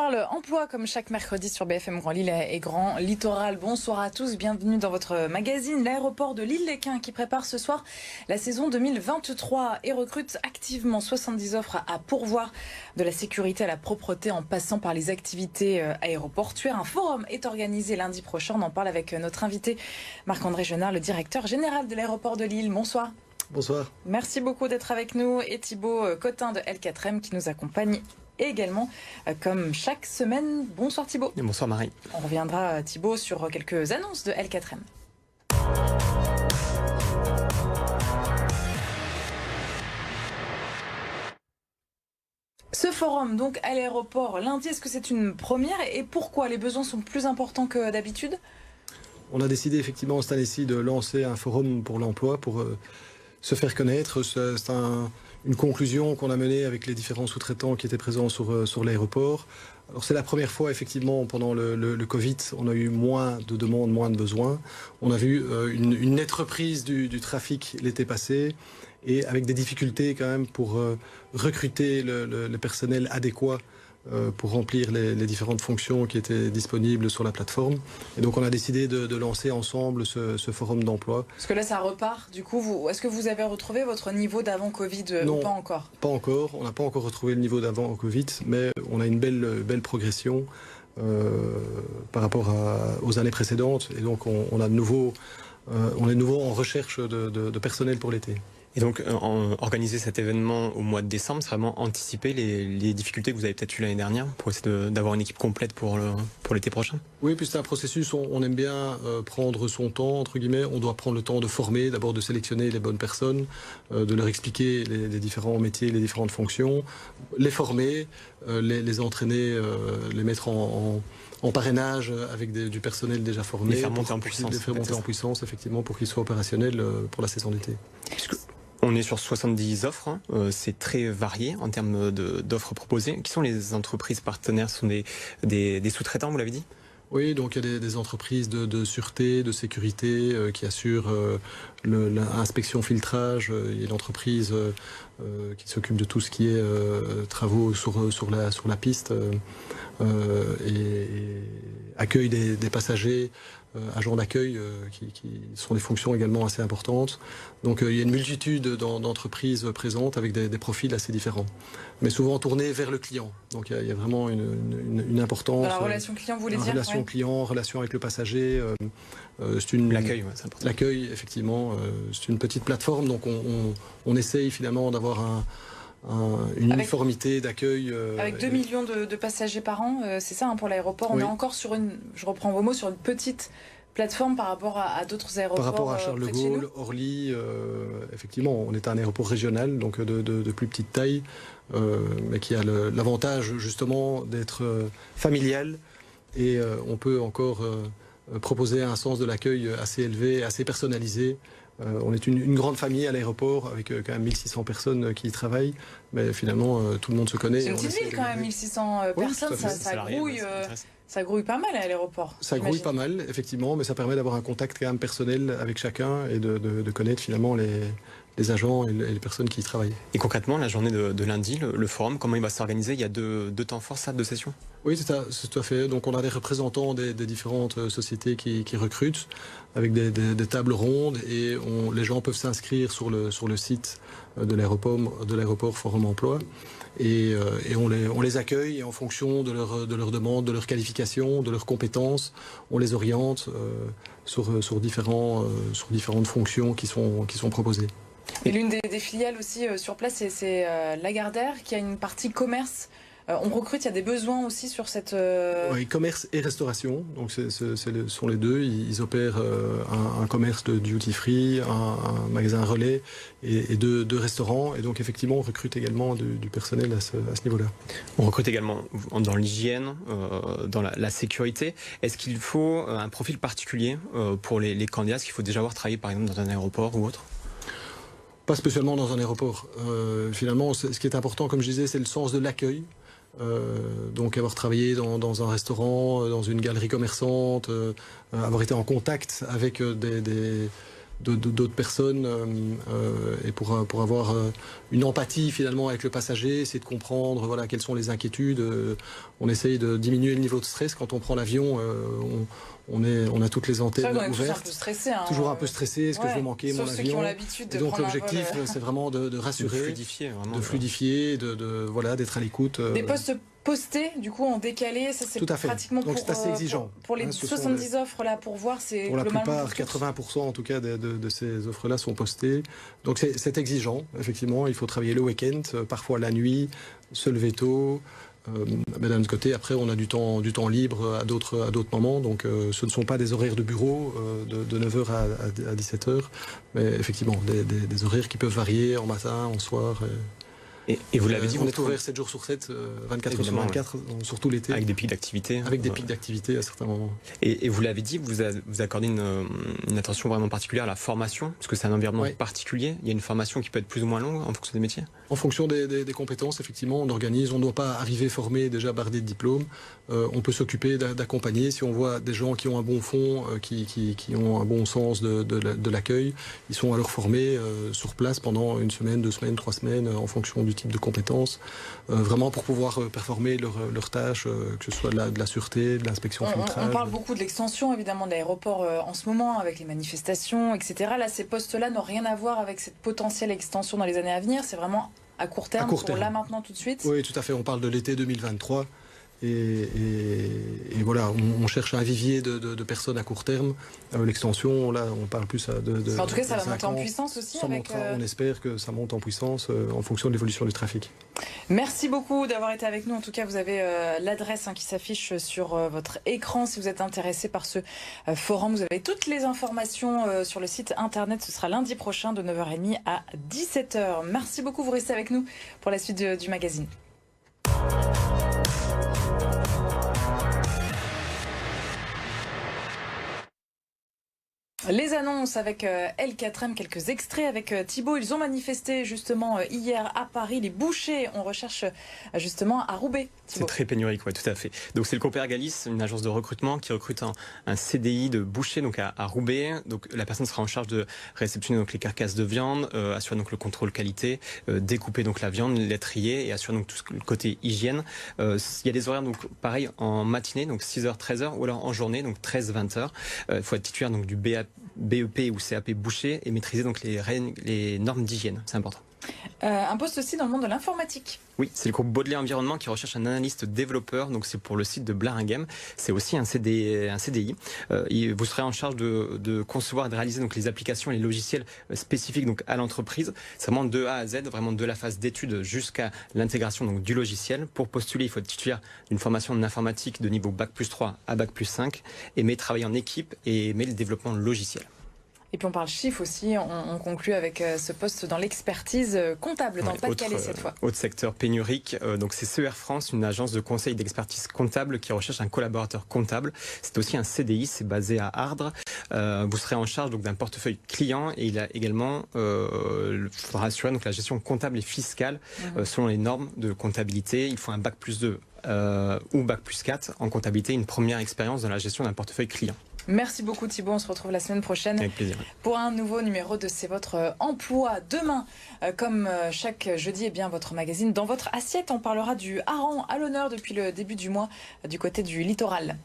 parle emploi comme chaque mercredi sur BFM Grand Lille et Grand Littoral. Bonsoir à tous, bienvenue dans votre magazine. L'aéroport de Lille-Léquin qui prépare ce soir la saison 2023 et recrute activement 70 offres à pourvoir, de la sécurité à la propreté en passant par les activités aéroportuaires. Un forum est organisé lundi prochain. On en parle avec notre invité Marc-André Genard, le directeur général de l'aéroport de Lille. Bonsoir. Bonsoir. Merci beaucoup d'être avec nous et Thibaut Cotin de L4M qui nous accompagne également comme chaque semaine. Bonsoir Thibaut. Et bonsoir Marie. On reviendra Thibaut sur quelques annonces de L4M. Ce forum donc à l'aéroport lundi, est-ce que c'est une première et pourquoi les besoins sont plus importants que d'habitude? On a décidé effectivement cette année-ci de lancer un forum pour l'emploi pour se faire connaître. C'est une conclusion qu'on a menée avec les différents sous-traitants qui étaient présents sur l'aéroport. Alors c'est la première fois effectivement pendant le Covid, on a eu moins de demandes, moins de besoins. On a vu une nette reprise du trafic l'été passé et avec des difficultés quand même pour recruter le personnel adéquat pour remplir les différentes fonctions qui étaient disponibles sur la plateforme. Et donc on a décidé de lancer ensemble ce forum d'emploi. Parce que là ça repart, du coup, est-ce que vous avez retrouvé votre niveau d'avant Covid ou pas encore? Pas encore, on n'a pas encore retrouvé le niveau d'avant Covid, mais on a une belle progression par rapport aux années précédentes. Et donc on est de nouveau en recherche de personnel pour l'été. Et donc, organiser cet événement au mois de décembre, c'est vraiment anticiper les difficultés que vous avez peut-être eues l'année dernière pour essayer d'avoir une équipe complète pour l'été prochain? Oui, puis c'est un processus, on aime bien prendre son temps, entre guillemets. On doit prendre le temps de former, d'abord de sélectionner les bonnes personnes, de leur expliquer les différents métiers, les différentes fonctions, les former, les entraîner, les mettre en parrainage avec du personnel déjà formé. Les faire monter en puissance. Les faire monter en puissance, effectivement, pour qu'ils soient opérationnels pour la saison d'été. On est sur 70 offres, hein. C'est très varié en termes d'offres proposées. Qui sont les entreprises partenaires? Ce sont des sous-traitants, vous l'avez dit? Oui, donc il y a des entreprises de sûreté, de sécurité qui assurent l'inspection filtrage. Il y a l'entreprise qui s'occupe de tout ce qui est travaux sur la piste et accueil des passagers, agents d'accueil qui sont des fonctions également assez importantes. Donc il y a une multitude d'entreprises présentes avec des profils assez différents, mais souvent tournés vers le client. Donc il y a vraiment une importance. La relation client, vous voulez dire? Relation client, relation avec le passager. L'accueil, ouais, c'est important. L'accueil, effectivement, c'est une petite plateforme, donc on essaye finalement d'avoir une uniformité d'accueil. Avec 2 millions de passagers par an, c'est ça pour l'aéroport. Oui. On est encore sur je reprends vos mots, sur une petite plateforme par rapport à d'autres aéroports. Par rapport à Charles de Gaulle, Orly, effectivement, on est un aéroport régional, donc de plus petite taille, mais qui a l'avantage justement d'être familial. Et on peut encore proposer un sens de l'accueil assez élevé, assez personnalisé. On est une grande famille à l'aéroport avec quand même 1600 personnes qui y travaillent, mais finalement tout le monde se connaît. C'est une petite ville quand même, 1600 personnes, ça grouille pas mal à l'aéroport. Ça grouille pas mal, effectivement, mais ça permet d'avoir un contact quand même personnel avec chacun et de connaître finalement les agents et les personnes qui y travaillent. Et concrètement, la journée de lundi, le forum, comment il va s'organiser? Il y a deux temps forts, ça, 2 sessions? Oui, c'est tout à fait. Donc on a des représentants des différentes sociétés qui recrutent avec des tables rondes et les gens peuvent s'inscrire sur le site de l'aéroport Forum Emploi. Et on les accueille et en fonction de leurs demandes, de leurs qualifications, de leurs compétences, on les oriente sur différentes fonctions qui sont proposées. Et l'une des filiales aussi sur place, c'est Lagardère qui a une partie commerce. On recrute, il y a des besoins aussi sur cette... Oui, commerce et restauration, donc ce sont les deux. Ils opèrent un commerce de duty-free, un magasin relais et deux restaurants. Et donc effectivement, on recrute également du personnel à ce niveau-là. On recrute également dans l'hygiène, dans la sécurité. Est-ce qu'il faut un profil particulier pour les candidats? Est-ce qu'il faut déjà avoir travaillé par exemple dans un aéroport ou autre? Pas spécialement dans un aéroport. Finalement, ce qui est important, comme je disais, c'est le sens de l'accueil. Donc avoir travaillé dans un restaurant, dans une galerie commerçante, avoir été en contact avec d'autres personnes et pour avoir une empathie finalement avec le passager, c'est de comprendre voilà quelles sont les inquiétudes. On essaye de diminuer le niveau de stress quand on prend l'avion. On a toutes les antennes ouvertes. Un peu stressé, hein. Toujours un peu stressé. Est-ce que je vais manquer mon avion? Qui ont l'habitude de et donc prendre l'objectif, c'est vraiment de rassurer, de fluidifier, voilà, d'être à l'écoute. Des postes postés, du coup, en décalé, ça c'est pratiquement donc c'est assez exigeant. Pour les 70 offres là pour voir, c'est pour la plupart, 80% en tout cas de ces offres-là sont postées. Donc c'est exigeant, effectivement. Il faut travailler le week-end, parfois la nuit, se lever tôt. Mais d'un autre côté, après, on a du temps libre à d'autres moments. Donc, ce ne sont pas des horaires de bureau de 9h à 17h, mais effectivement, des horaires qui peuvent varier en matin, en soir. Et vous l'avez dit, on est ouvert 7 jours sur 7, 24 heures sur 24, surtout l'été. Avec des pics d'activité. Avec des pics d'activité à certains moments. Et vous l'avez dit, vous accordez une attention vraiment particulière à la formation, parce que c'est un environnement particulier. Il y a une formation qui peut être plus ou moins longue en fonction des métiers. En fonction des compétences, effectivement, on organise. On ne doit pas arriver formé, déjà bardé de diplômes. On peut s'occuper d'accompagner. Si on voit des gens qui ont un bon fond, qui ont un bon sens de l'accueil, ils sont alors formés sur place pendant 1 semaine, 2 semaines, 3 semaines, en fonction du type de compétences, vraiment pour pouvoir performer leurs tâches, que ce soit de la sûreté, de l'inspection filtrage. On parle beaucoup de l'extension, évidemment, de l'aéroport en ce moment, avec les manifestations, etc. Là, ces postes-là n'ont rien à voir avec cette potentielle extension dans les années à venir. C'est vraiment à court terme, là, maintenant, tout de suite. Oui, tout à fait. On parle de l'été 2023. Et voilà, on cherche un vivier de personnes à court terme. L'extension, là, on parle plus de en tout cas, ça va monter en puissance aussi. On espère que ça monte en puissance en fonction de l'évolution du trafic. Merci beaucoup d'avoir été avec nous. En tout cas, vous avez l'adresse qui s'affiche sur votre écran si vous êtes intéressé par ce forum. Vous avez toutes les informations sur le site internet. Ce sera lundi prochain de 9h30 à 17h. Merci beaucoup. Vous restez avec nous pour la suite du magazine. Les annonces avec L4M, quelques extraits avec Thibault. Ils ont manifesté justement hier à Paris. Les bouchers, on recherche justement à Roubaix. C'est très pénurique, oui, tout à fait. Donc c'est le Compère Galis, une agence de recrutement qui recrute un CDI de boucher donc à Roubaix. Donc la personne sera en charge de réceptionner donc les carcasses de viande, assurer donc le contrôle qualité, découper donc la viande, la trier et assurer donc tout le côté hygiène. Il y a des horaires donc pareil en matinée, donc 6h 13h ou alors en journée donc 13-20h. Il faut être titulaire donc du BEP ou CAP boucher et maîtriser donc les normes d'hygiène, c'est important. Un poste aussi dans le monde de l'informatique. Oui, c'est le groupe Baudelaire Environnement qui recherche un analyste développeur, donc c'est pour le site de Blaringhem. C'est aussi un CDI. Vous serez en charge de concevoir et de réaliser donc les applications et les logiciels spécifiques donc à l'entreprise. C'est vraiment de A à Z, vraiment de la phase d'étude jusqu'à l'intégration donc du logiciel. Pour postuler, il faut être titulaire d'une formation en informatique de niveau Bac+3 à Bac+5, aimer travailler en équipe et aimer le développement logiciel. Et puis on parle chiffres aussi, on conclut avec ce poste dans l'expertise comptable, dans le Pas-de-Calais cette fois. Autre secteur pénurique, donc c'est CER France, une agence de conseil d'expertise comptable qui recherche un collaborateur comptable. C'est aussi un CDI, c'est basé à Ardres. Vous serez en charge donc d'un portefeuille client et il a également faudra assurer donc la gestion comptable et fiscale selon les normes de comptabilité. Il faut un Bac+2 ou Bac+4 en comptabilité, une première expérience dans la gestion d'un portefeuille client. Merci beaucoup Thibault, on se retrouve la semaine prochaine. Avec plaisir. Pour un nouveau numéro de C'est votre emploi. Demain, comme chaque jeudi, eh bien, votre magazine Dans votre assiette, on parlera du hareng à l'honneur depuis le début du mois du côté du littoral.